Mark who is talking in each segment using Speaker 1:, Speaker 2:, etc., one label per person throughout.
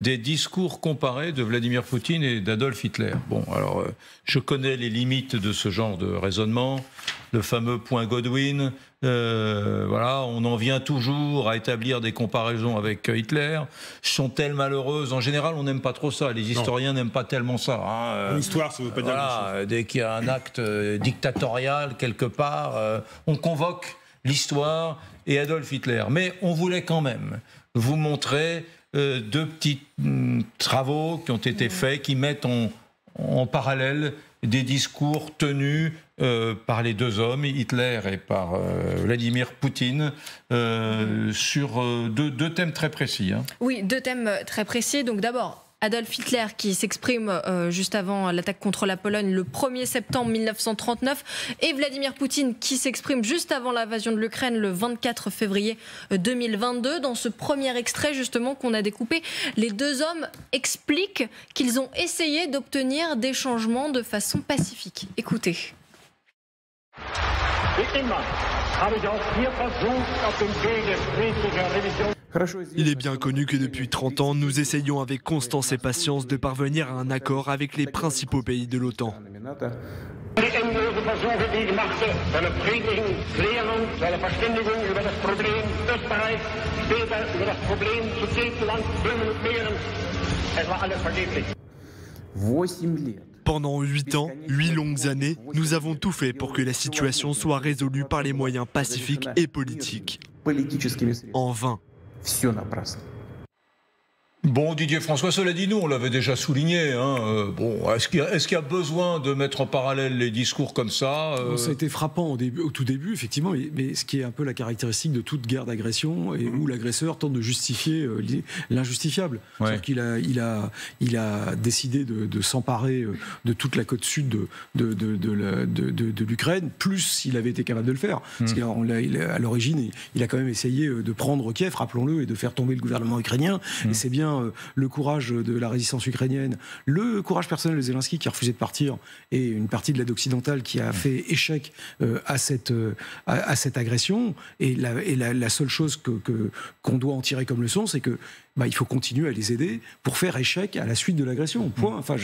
Speaker 1: des discours comparés de Vladimir Poutine et d'Adolf Hitler. Bon, alors, je connais les limites de ce genre de raisonnement, le fameux point Godwin. Voilà, on en vient toujours à établir des comparaisons avec Hitler. Sont-elles malheureuses? En général, on n'aime pas trop ça. Les historiens n'aiment pas tellement ça. Hein.
Speaker 2: L'histoire, ça ne veut pas dire grand-chose.
Speaker 1: Dès qu'il y a un acte dictatorial quelque part, on convoque l'histoire et Adolf Hitler. Mais on voulait quand même vous montrer deux petits travaux qui ont été faits, qui mettent en parallèle des discours tenus par les deux hommes, Hitler et par Vladimir Poutine, sur deux thèmes très précis. Hein.
Speaker 3: Oui, deux thèmes très précis. Donc d'abord, Adolf Hitler qui s'exprime juste avant l'attaque contre la Pologne le 1er septembre 1939 et Vladimir Poutine qui s'exprime juste avant l'invasion de l'Ukraine le 24 février 2022. Dans ce premier extrait justement qu'on a découpé, les deux hommes expliquent qu'ils ont essayé d'obtenir des changements de façon pacifique. Écoutez.
Speaker 4: Il est bien connu que depuis 30 ans, nous essayons avec constance et patience de parvenir à un accord avec les principaux pays de l'OTAN. Pendant 8 ans, 8 longues années, nous avons tout fait pour que la situation soit résolue par les moyens pacifiques et politiques. En vain.
Speaker 1: Bon, Didier François, cela dit, nous, on l'avait déjà souligné. Hein, bon, est-ce qu'il y a besoin de mettre en parallèle les discours comme ça
Speaker 5: Ça a été frappant au tout début, effectivement, mais ce qui est un peu la caractéristique de toute guerre d'agression, et où l'agresseur tente de justifier l'injustifiable.
Speaker 1: Ouais.
Speaker 5: C'est-à-dire qu'il a décidé de s'emparer de toute la côte sud de l'Ukraine, plus s'il avait été capable de le faire. Parce qu'à l'origine, il a quand même essayé de prendre Kiev, rappelons-le, et de faire tomber le gouvernement ukrainien. Et c'est bien le courage de la résistance ukrainienne, le courage personnel de Zelensky qui a refusé de partir, et une partie de l'aide occidentale qui a fait échec à cette agression. Et la seule chose qu'on doit en tirer comme leçon, c'est que il faut continuer à les aider pour faire échec à la suite de l'agression. Point. Enfin,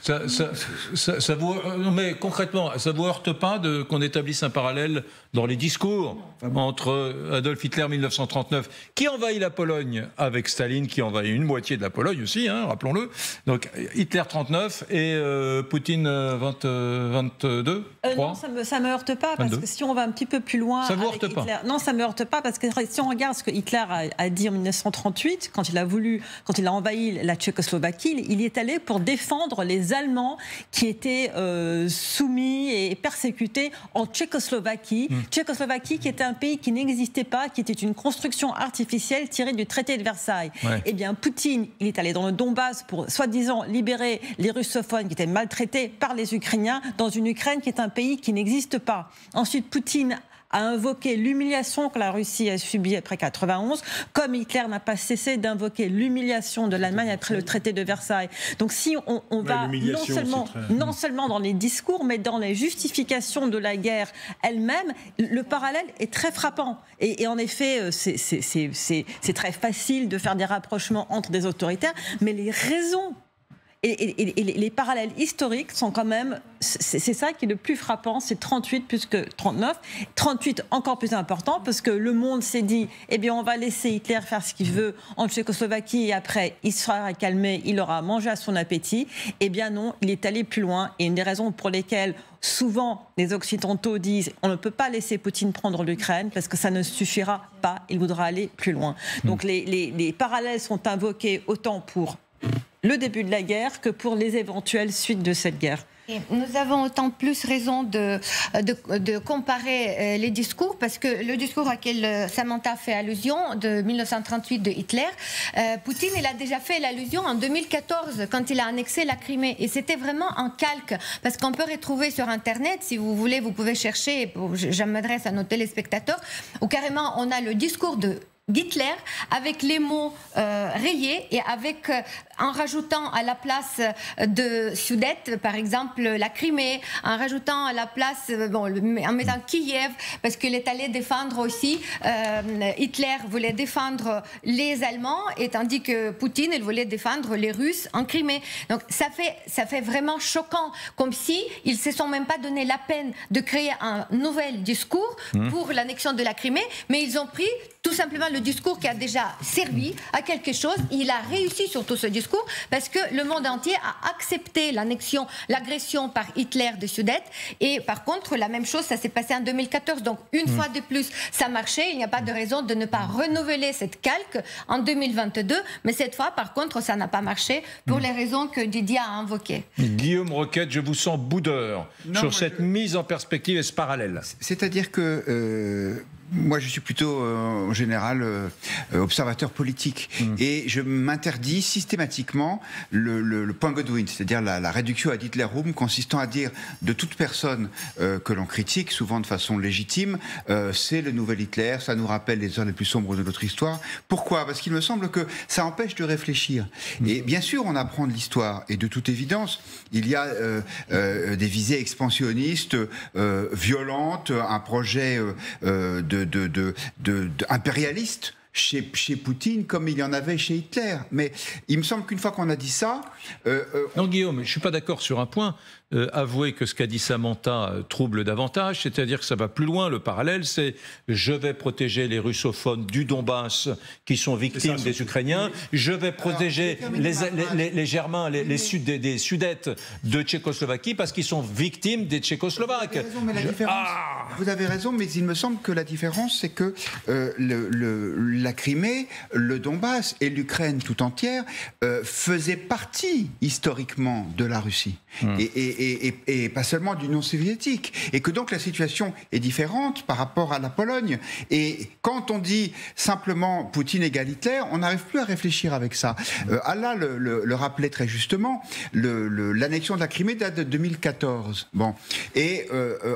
Speaker 1: ça vous, non mais concrètement, ça vous heurte pas qu'on établisse un parallèle dans les discours entre Adolf Hitler 1939, qui envahit la Pologne, avec Staline qui envahit une moitié de la Pologne aussi, hein, rappelons-le. Donc Hitler 39 et Poutine 22.
Speaker 6: Non, ça me heurte pas, parce
Speaker 1: 22.
Speaker 6: que si on va un petit peu plus loin,
Speaker 1: ça vous
Speaker 6: avec
Speaker 1: heurte pas?
Speaker 6: Hitler, non, ça me heurte pas, parce que si on regarde ce que Hitler a dit en 1938, quand il a envahi la Tchécoslovaquie, il y est allé pour défendre les Allemands qui étaient soumis et persécutés en Tchécoslovaquie. Tchécoslovaquie qui était un pays qui n'existait pas, qui était une construction artificielle tirée du traité de Versailles.
Speaker 1: Ouais.
Speaker 6: Eh bien, Poutine, il est allé dans le Donbass pour soi-disant libérer les russophones qui étaient maltraités par les Ukrainiens dans une Ukraine qui est un pays qui n'existe pas. Ensuite, Poutine a invoqué l'humiliation que la Russie a subie après 91, comme Hitler n'a pas cessé d'invoquer l'humiliation de l'Allemagne après le traité de Versailles. Donc si on va non seulement dans les discours, mais dans les justifications de la guerre elle-même, le parallèle est très frappant. Et en effet, c'est très facile de faire des rapprochements entre des autoritaires, mais les raisons et les parallèles historiques sont quand même, c'est ça qui est le plus frappant, c'est 38 plus que 39. 38 encore plus important, parce que le monde s'est dit, eh bien on va laisser Hitler faire ce qu'il veut en Tchécoslovaquie, et après il sera calmé, il aura mangé à son appétit. Eh bien non, il est allé plus loin, et une des raisons pour lesquelles souvent les Occidentaux disent on ne peut pas laisser Poutine prendre l'Ukraine parce que ça ne suffira pas, il voudra aller plus loin. Donc les parallèles sont invoqués autant pour le début de la guerre que pour les éventuelles suites de cette guerre.
Speaker 7: Et nous avons autant plus raison de comparer les discours, parce que le discours auquel Samantha fait allusion, de 1938 de Hitler, Poutine, il a déjà fait l'allusion en 2014, quand il a annexé la Crimée. Et c'était vraiment un calque, parce qu'on peut retrouver sur Internet, si vous voulez, vous pouvez chercher, je m'adresse à nos téléspectateurs, où carrément on a le discours de d'Hitler avec les mots rayés et avec en rajoutant à la place de Sudètes, par exemple la Crimée, en rajoutant à la place, en mettant Kiev, parce qu'il est allé défendre aussi, Hitler voulait défendre les Allemands, et tandis que Poutine, il voulait défendre les Russes en Crimée. Donc ça fait vraiment choquant, comme si ils se sont même pas donné la peine de créer un nouvel discours pour l'annexion de la Crimée, mais ils ont pris tout simplement le discours qui a déjà servi à quelque chose. Il a réussi surtout ce discours parce que le monde entier a accepté l'annexion, l'agression par Hitler des Sudètes. Et par contre, la même chose, ça s'est passé en 2014. Donc une fois de plus, ça marchait. Il n'y a pas de raison de ne pas renouveler cette calque en 2022. Mais cette fois, par contre, ça n'a pas marché pour les raisons que Didier a invoquées.
Speaker 1: Guillaume Roquette, je vous sens boudeur sur cette mise en perspective et ce parallèle.
Speaker 2: C'est-à-dire que moi, je suis plutôt, en général, observateur politique. Et je m'interdis systématiquement le point Godwin, c'est-à-dire la réduction ad Hitlerum, consistant à dire de toute personne que l'on critique, souvent de façon légitime, c'est le nouvel Hitler, ça nous rappelle les heures les plus sombres de notre histoire. Pourquoi ? Parce qu'il me semble que ça empêche de réfléchir. Et bien sûr, on apprend de l'histoire. Et de toute évidence, il y a des visées expansionnistes violentes, un projet impérialiste chez Poutine comme il y en avait chez Hitler. Mais il me semble qu'une fois qu'on a dit ça...
Speaker 1: Non, Guillaume, je ne suis pas d'accord sur un point. Avouez que ce qu'a dit Samantha trouble davantage, c'est-à-dire que ça va plus loin. Le parallèle, c'est je vais protéger les russophones du Donbass qui sont victimes des Ukrainiens, je vais protéger les Germains, des Sudètes de Tchécoslovaquie parce qu'ils sont victimes des Tchécoslovaques.
Speaker 2: Vous avez raison, mais il me semble que la différence, c'est que la Crimée, le Donbass et l'Ukraine tout entière faisaient partie historiquement de la Russie. Et pas seulement de l'Union soviétique, et que donc la situation est différente par rapport à la Pologne. Et quand on dit simplement Poutine égale Hitler, on n'arrive plus à réfléchir avec ça. Allah le rappelait très justement, l'annexion de la Crimée date de 2014. Bon. Et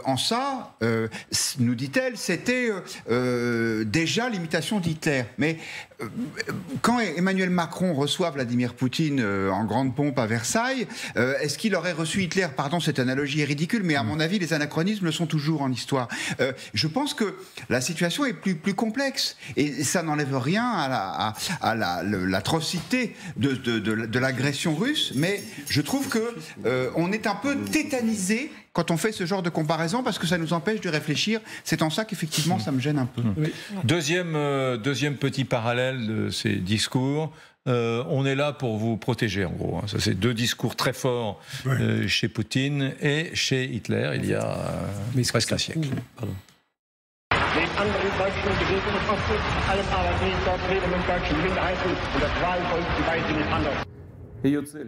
Speaker 2: en ça, nous dit-elle, c'était déjà l'imitation d'Hitler. Mais quand Emmanuel Macron reçoit Vladimir Poutine en grande pompe à Versailles, est-ce qu'il aurait reçu Hitler? Pardon, cette analogie est ridicule, mais à mon avis, les anachronismes le sont toujours en histoire. Je pense que la situation est plus complexe, et ça n'enlève rien à l'atrocité de l'agression russe, mais je trouve que on est un peu tétanisé quand on fait ce genre de comparaison, parce que ça nous empêche de réfléchir. C'est en ça qu'effectivement, ça me gêne un peu.
Speaker 1: Oui. Deuxième petit parallèle de ces discours. On est là pour vous protéger, en gros. Ça, c'est deux discours très forts chez Poutine et chez Hitler, il y a presque un siècle. Pardon.
Speaker 8: Den anderen Deutschen begegnet es oft, allem aber sehen dort weder mit deutschen Minderheiten und das Wahlvolk die Weise nicht anders.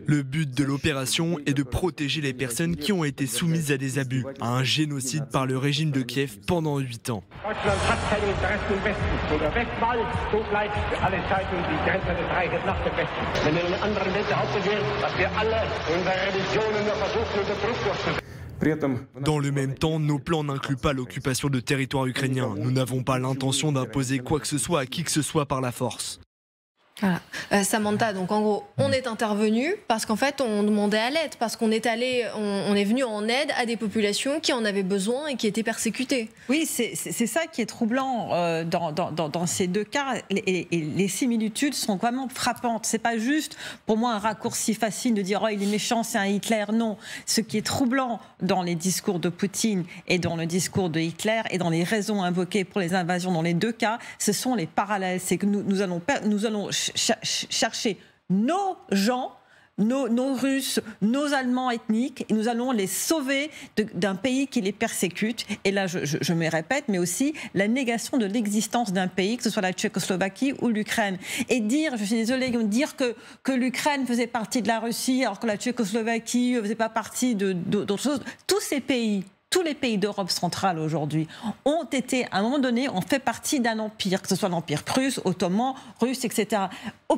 Speaker 4: Le but de l'opération est de protéger les personnes qui ont été soumises à des abus, à un génocide par le régime de Kiev pendant 8 ans.
Speaker 8: Deutschland hat keine Interessen im Westen. Wo der Westwall, so bleibt für alle Zeiten die Grenze des Reiches nach dem Westen. Wenn in anderen Ländern behauptet wird, dass wir alle unsere Religionen nur versuchen, unter Druck durchzusetzen.
Speaker 4: Dans le même temps, nos plans n'incluent pas l'occupation de territoires ukrainiens. Nous n'avons pas l'intention d'imposer quoi que ce soit à qui que ce soit par la force.
Speaker 3: Voilà. Samantha, donc en gros, on est intervenu parce qu'en fait, on demandait à l'aide, parce qu'on est venu en aide à des populations qui en avaient besoin et qui étaient persécutées.
Speaker 6: Oui, c'est ça qui est troublant dans ces deux cas. Et les similitudes sont vraiment frappantes. C'est pas juste, pour moi, un raccourci facile de dire oh, il est méchant, c'est un Hitler. Non. Ce qui est troublant dans les discours de Poutine et dans le discours de Hitler et dans les raisons invoquées pour les invasions dans les deux cas, ce sont les parallèles. C'est que nous allons chercher nos gens, nos Russes, nos Allemands ethniques, et nous allons les sauver d'un pays qui les persécute. Et là, je me répète, mais aussi la négation de l'existence d'un pays, que ce soit la Tchécoslovaquie ou l'Ukraine. Et dire, je suis désolée, dire que l'Ukraine faisait partie de la Russie, alors que la Tchécoslovaquie ne faisait pas partie d'autres choses, tous les pays d'Europe centrale aujourd'hui ont été, à un moment donné, ont fait partie d'un empire, que ce soit l'empire prusse, ottoman, russe, etc.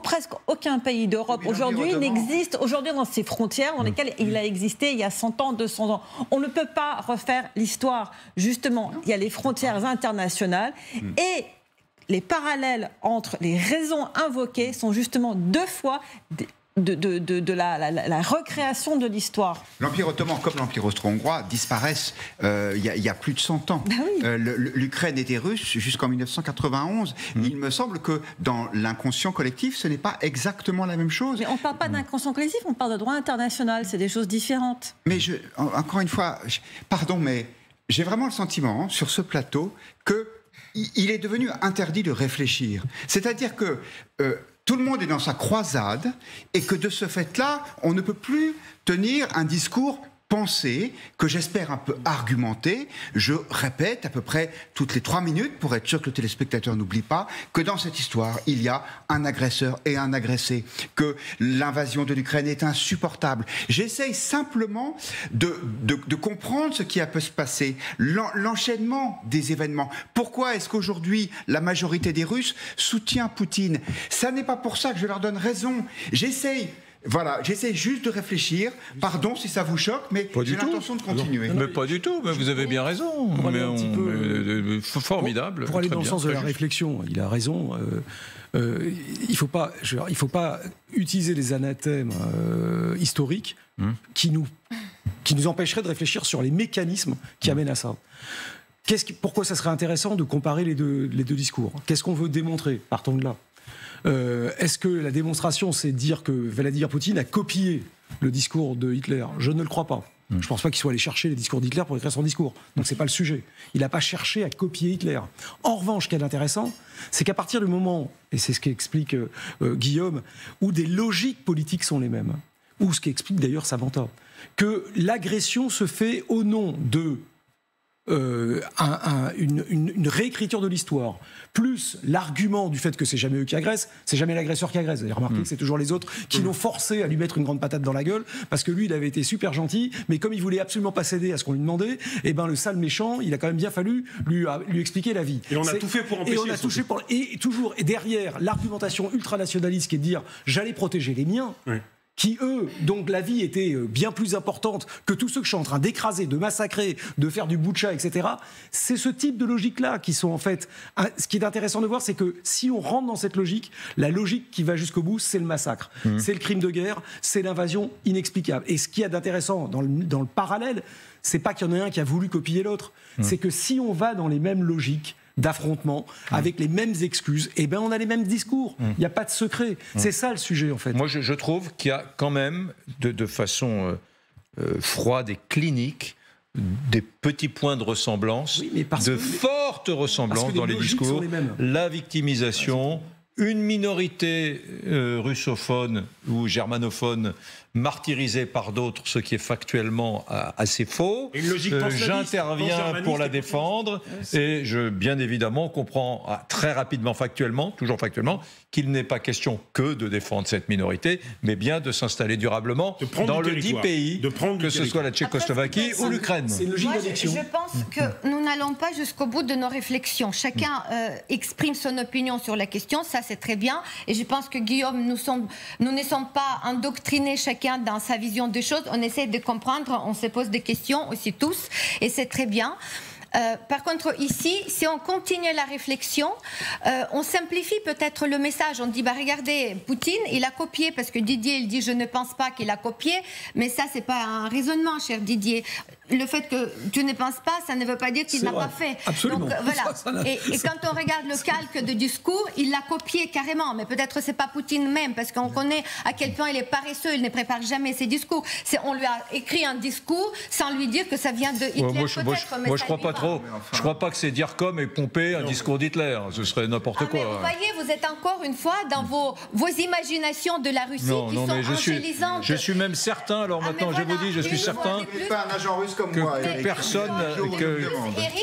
Speaker 6: Presque aucun pays d'Europe aujourd'hui n'existe aujourd'hui dans ces frontières dans lesquelles il a existé il y a 100 ans, 200 ans. On ne peut pas refaire l'histoire. Justement, il y a les frontières internationales et les parallèles entre les raisons invoquées sont justement 2 fois de la recréation de l'histoire.
Speaker 2: L'Empire ottoman, comme l'Empire austro-hongrois, disparaissent il y a plus de 100 ans.
Speaker 6: Ben oui.
Speaker 2: L'Ukraine était russe jusqu'en 1991. Il me semble que dans l'inconscient collectif, ce n'est pas exactement la même chose.
Speaker 6: Mais on ne parle pas d'inconscient collectif, on parle de droit international, c'est des choses différentes.
Speaker 2: Mais encore une fois, pardon, mais j'ai vraiment le sentiment, sur ce plateau, qu'il est devenu interdit de réfléchir. C'est-à-dire que tout le monde est dans sa croisade et que de ce fait-là, on ne peut plus tenir un discours pensé, que j'espère un peu argumenté. Je répète à peu près toutes les 3 minutes, pour être sûr que le téléspectateur n'oublie pas, que dans cette histoire, il y a un agresseur et un agressé, que l'invasion de l'Ukraine est insupportable. J'essaye simplement de comprendre ce qui a pu se passer, l'enchaînement des événements. Pourquoi est-ce qu'aujourd'hui, la majorité des Russes soutient Poutine? Ça n'est pas pour ça que je leur donne raison. J'essaye juste de réfléchir. Pardon si ça vous choque, mais j'ai l'intention de continuer.
Speaker 1: Mais pas du tout, mais vous avez bien raison. Formidable.
Speaker 5: Pour aller dans le sens de la réflexion, il a raison. Il ne faut pas utiliser les anathèmes historiques qui nous empêcheraient de réfléchir sur les mécanismes qui amènent à ça. Pourquoi ça serait intéressant de comparer les deux discours? Qu'est-ce qu'on veut démontrer? Partons de là. Est-ce que la démonstration, c'est de dire que Vladimir Poutine a copié le discours de Hitler? Je ne le crois pas. Je ne pense pas qu'il soit allé chercher les discours d'Hitler pour écrire son discours. Donc ce n'est pas le sujet. Il n'a pas cherché à copier Hitler. En revanche, ce qui est intéressant, c'est qu'à partir du moment, et c'est ce qu'explique Guillaume, où des logiques politiques sont les mêmes, ou ce qu'explique d'ailleurs Samantha, que l'agression se fait au nom de une réécriture de l'histoire, plus l'argument du fait que c'est jamais eux qui agressent, c'est jamais l'agresseur qui agresse. Vous avez remarqué que c'est toujours les autres qui l'ont forcé à lui mettre une grande patate dans la gueule, parce que lui, il avait été super gentil, mais comme il voulait absolument pas céder à ce qu'on lui demandait, et ben le sale méchant, il a quand même bien fallu lui expliquer la vie.
Speaker 9: Et on a tout fait pour empêcher.
Speaker 5: Et derrière l'argumentation ultranationaliste qui est de dire j'allais protéger les miens. Oui. Qui, eux, donc la vie était bien plus importante que tous ceux que je suis en train d'écraser, de massacrer, de faire du butcha, etc. C'est ce type de logique-là qui sont en fait... Ce qui est intéressant de voir, c'est que si on rentre dans cette logique, la logique qui va jusqu'au bout, c'est le massacre. C'est le crime de guerre, c'est l'invasion inexplicable. Et ce qu'il y a d'intéressant dans le parallèle, c'est pas qu'il y en a un qui a voulu copier l'autre. C'est que si on va dans les mêmes logiques d'affrontement, avec les mêmes excuses, et ben on a les mêmes discours. Il n'y a pas de secret. C'est ça le sujet, en fait.
Speaker 1: Moi, je trouve qu'il y a quand même, de façon froide et clinique, des petits points de ressemblance, fortes ressemblances dans les discours. La victimisation, une minorité russophone ou germanophone martyrisée par d'autres, ce qui est factuellement assez faux. J'interviens pour la défendre et bien évidemment, on comprend très rapidement, toujours factuellement, qu'il n'est pas question que de défendre cette minorité, mais bien de s'installer durablement dans le dit pays, que ce soit la Tchécoslovaquie ou l'Ukraine.
Speaker 7: C'est une logique d'annexion. Je pense que nous n'allons pas jusqu'au bout de nos réflexions. Chacun exprime son opinion sur la question, ça c'est très bien. Et je pense que Guillaume, nous ne sommes pas endoctrinés chacun dans sa vision des choses, on essaie de comprendre, on se pose des questions aussi tous, et c'est très bien. Par contre, ici, si on continue la réflexion, on simplifie peut-être le message. On dit, regardez, Poutine, il a copié, parce que Didier, il dit, je ne pense pas qu'il a copié, mais ça, c'est pas un raisonnement, cher Didier. Le fait que tu ne penses pas, ça ne veut pas dire qu'il n'a pas fait.
Speaker 5: Absolument.
Speaker 7: Donc, voilà. Et quand on regarde le calque de discours, il l'a copié carrément, mais peut-être c'est pas Poutine même, parce qu'on connaît à quel point il est paresseux, il ne prépare jamais ses discours. On lui a écrit un discours sans lui dire que ça vient de Hitler,
Speaker 1: moi, je crois pas trop. Je crois pas que c'est dire comme et pomper un discours d'Hitler. Ce serait n'importe quoi.
Speaker 7: Mais vous voyez, vous êtes encore une fois dans vos imaginations de la Russie qui sont angélisantes.
Speaker 1: Je suis même certain, alors maintenant je vous dis, je suis certain
Speaker 2: pas un agent russe comme moi,
Speaker 1: que personne...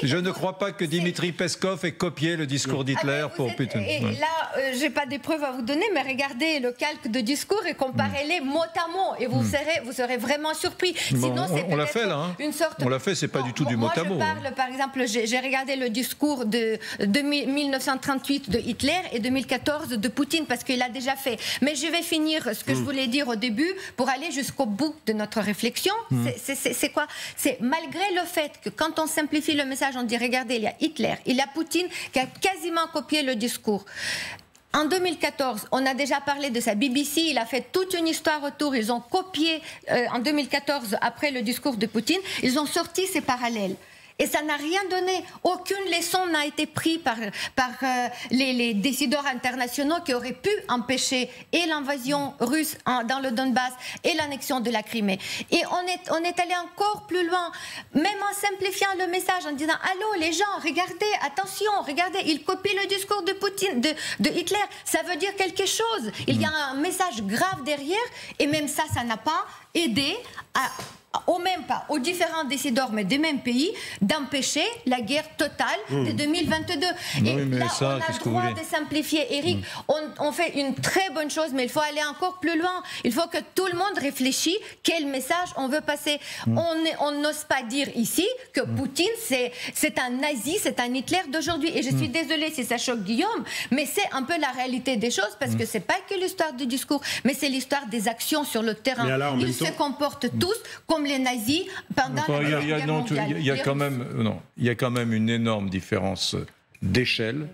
Speaker 1: je ne crois pas que Dimitri Peskov ait copié le discours d'Hitler pour Putin.
Speaker 7: Et là, j'ai pas des preuves à vous donner, mais regardez le calque de discours et comparez-les mot à mot, et vous serez vraiment surpris. Sinon,
Speaker 1: on l'a fait là. On l'a fait, c'est pas du tout du mot à mot.
Speaker 7: Par exemple, j'ai regardé le discours de 1938 de Hitler et 2014 de Poutine parce qu'il l'a déjà fait. Mais je vais finir ce que je voulais dire au début pour aller jusqu'au bout de notre réflexion. C'est quoi? c'est malgré le fait que quand on simplifie le message, on dit regardez, il y a Hitler, il y a Poutine qui a quasiment copié le discours. En 2014, on a déjà parlé de ça. BBC, il a fait toute une histoire autour. Ils ont copié en 2014, après le discours de Poutine, ils ont sorti ces parallèles. Et ça n'a rien donné. Aucune leçon n'a été prise par les décideurs internationaux qui auraient pu empêcher et l'invasion russe dans le Donbass et l'annexion de la Crimée. Et on est allé encore plus loin, même en simplifiant le message, en disant « Allô les gens, regardez, attention, regardez, ils copient le discours de Poutine, de Hitler. Ça veut dire quelque chose. Il y a un message grave derrière. » Et même ça, ça n'a pas aidé aux différents décideurs, mais des mêmes pays, d'empêcher la guerre totale de 2022. Et
Speaker 1: mais
Speaker 7: là,
Speaker 1: ça,
Speaker 7: on a le droit de simplifier. Eric, on fait une très bonne chose, mais il faut aller encore plus loin. Il faut que tout le monde réfléchisse quel message on veut passer. On n'ose pas dire ici que Poutine, c'est un nazi, c'est un Hitler d'aujourd'hui. Et je suis désolée si ça choque Guillaume, mais c'est un peu la réalité des choses, parce que c'est pas que l'histoire du discours, mais c'est l'histoire des actions sur le terrain. Ils se comportent tous comme les nazis pendant la Première Guerre mondiale.
Speaker 1: Il y a quand même une énorme différence d'échelle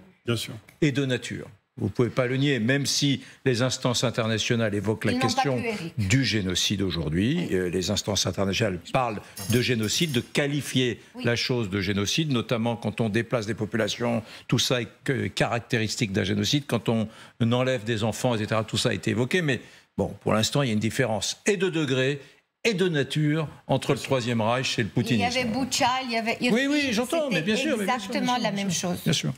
Speaker 1: et de nature. Vous ne pouvez pas le nier, même si les instances internationales évoquent la question du génocide aujourd'hui. Les instances internationales parlent de génocide, de qualifier la chose de génocide, notamment quand on déplace des populations, tout ça est caractéristique d'un génocide, quand on enlève des enfants, etc. Tout ça a été évoqué, mais bon, pour l'instant, il y a une différence et de degré et de nature entre le Troisième Reich et le poutinisme.
Speaker 7: Il y avait Boucha, il y avait Irpin.
Speaker 1: Oui, j'entends, mais bien sûr.
Speaker 7: Exactement la même chose.
Speaker 1: Bien sûr.